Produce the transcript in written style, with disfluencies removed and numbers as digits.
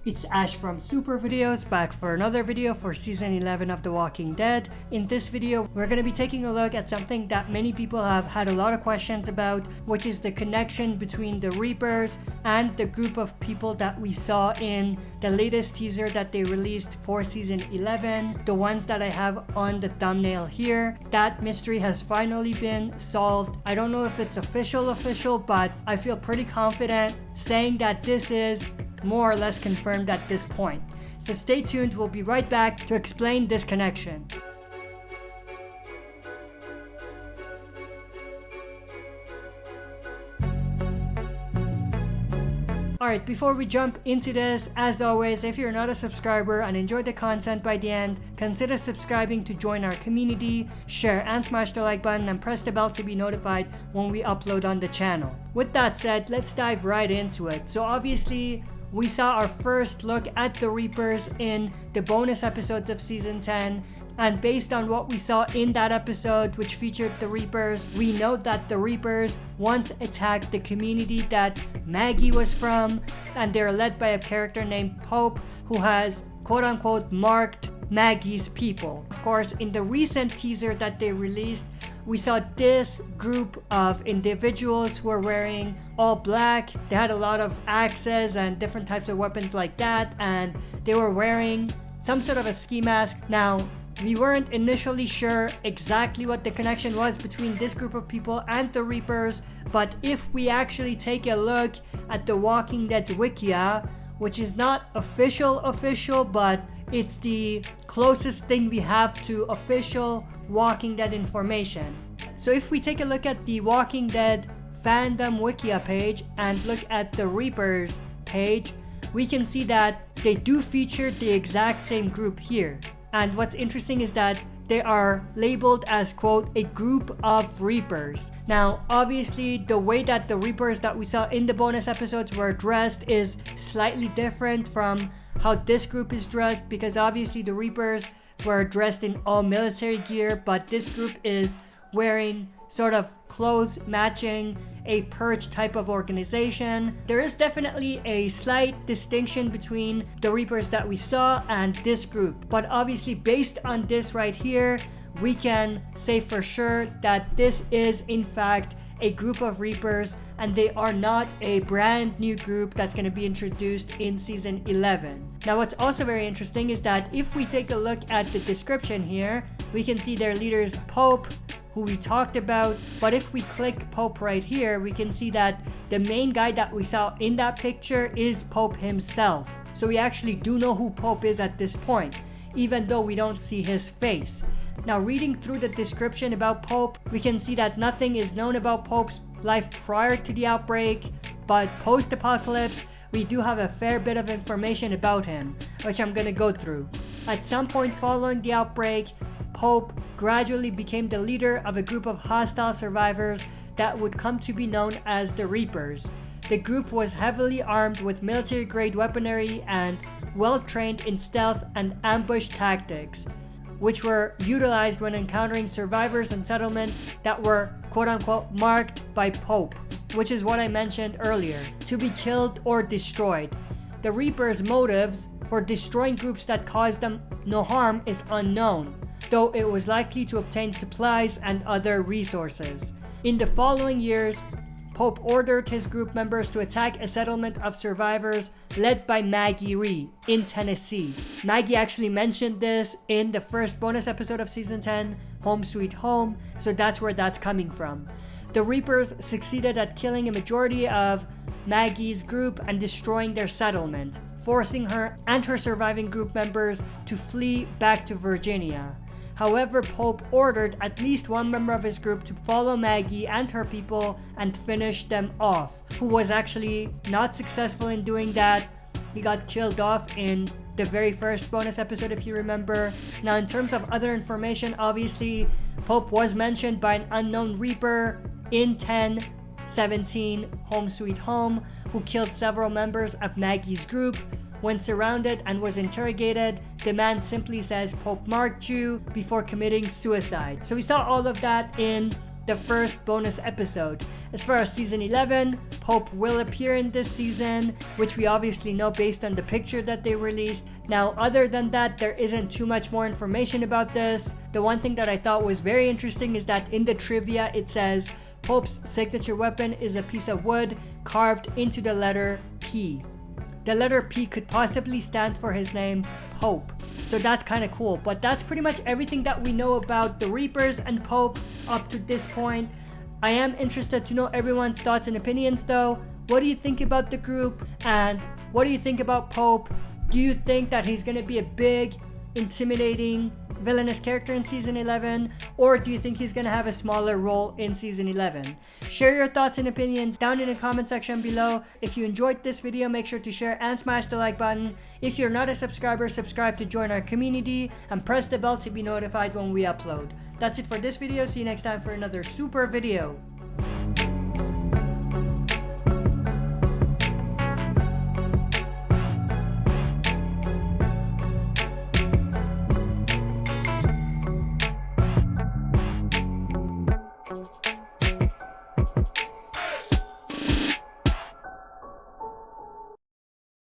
It's Ash from Super Videos, back for another video for Season 11 of The Walking Dead. In this video, we're going to be taking a look at something that many people have had a lot of questions about, which is the connection between the Reapers and the group of people that we saw in the latest teaser that they released for Season 11, the ones that I have on the thumbnail here. That mystery has finally been solved. I don't know if it's official, but I feel pretty confident saying that this is more or less confirmed at this point. So stay tuned, we'll be right back to explain this connection. Alright, before we jump into this, as always, if you're not a subscriber and enjoyed the content by the end, consider subscribing to join our community, share and smash the like button and press the bell to be notified when we upload on the channel. With that said, let's dive right into it. So obviously, we saw our first look at the Reapers in the bonus episodes of Season 10, and based on what we saw in that episode, which featured the Reapers, we know that the Reapers once attacked the community that Maggie was from, and they're led by a character named Pope, who has quote-unquote marked Maggie's people. Of course, in the recent teaser that they released, we saw this group of individuals who were wearing all black. They had a lot of axes and different types of weapons like that, and they were wearing some sort of a ski mask. Now, we weren't initially sure exactly what the connection was between this group of people and the Reapers, but if we actually take a look at the Walking Dead's Wikia, which is not official, but it's the closest thing we have to official Walking Dead information. So if we take a look at the Walking Dead fandom Wikia page and look at the Reapers page, we can see that they do feature the exact same group here. And what's interesting is that they are labeled as, quote, a group of Reapers. Now, obviously, the way that the Reapers that we saw in the bonus episodes were dressed is slightly different from how this group is dressed, because obviously the Reapers were dressed in all military gear, but this group is wearing sort of clothes matching a purge type of organization. There is definitely a slight distinction between the Reapers that we saw and this group, but obviously based on this right here, we can say for sure that this is in fact a group of Reapers, and they are not a brand new group that's going to be introduced in Season 11. Now, what's also very interesting is that if we take a look at the description here, we can see their leaders Pope, who we talked about, but if we click Pope right here, we can see that the main guy that we saw in that picture is Pope himself. So we actually do know who Pope is at this point, even though we don't see his face. Now, reading through the description about Pope, we can see that nothing is known about Pope's life prior to the outbreak, but post-apocalypse, we do have a fair bit of information about him, which I'm gonna go through. At some point following the outbreak, Pope gradually became the leader of a group of hostile survivors that would come to be known as the Reapers. The group was heavily armed with military-grade weaponry and well-trained in stealth and ambush tactics, which were utilized when encountering survivors and settlements that were quote-unquote marked by Pope, which is what I mentioned earlier, to be killed or destroyed. The Reapers' motives for destroying groups that caused them no harm is unknown, though it was likely to obtain supplies and other resources. In the following years, Pope ordered his group members to attack a settlement of survivors led by Maggie in Tennessee. Maggie actually mentioned this in the first bonus episode of Season 10, Home Sweet Home, so that's where that's coming from. The Reapers succeeded at killing a majority of Maggie's group and destroying their settlement, forcing her and her surviving group members to flee back to Virginia. However, Pope ordered at least one member of his group to follow Maggie and her people and finish them off, who was actually not successful in doing that. He got killed off in the very first bonus episode, if you remember. Now, in terms of other information, obviously, Pope was mentioned by an unknown Reaper in 10:17 Home Sweet Home, who killed several members of Maggie's group. When surrounded and was interrogated, the man simply says Pope marked you before committing suicide. So we saw all of that in the first bonus episode. As far as season 11, Pope will appear in this season, which we obviously know based on the picture that they released. Now, other than that, there isn't too much more information about this. The one thing that I thought was very interesting is that in the trivia it says Pope's signature weapon is a piece of wood carved into the letter P. The letter P could possibly stand for his name, Pope. So that's kind of cool. But that's pretty much everything that we know about the Reapers and Pope up to this point. I am interested to know everyone's thoughts and opinions though. What do you think about the group? And what do you think about Pope? Do you think that he's going to be a big, intimidating, villainous character in season 11, or do you think he's gonna have a smaller role in season 11? Share your thoughts and opinions down in the comment section below. If you enjoyed this video, make sure to share and smash the like button. If you're not a subscriber, subscribe to join our community and press the bell to be notified when we upload. That's it for this video. See you next time for another super video.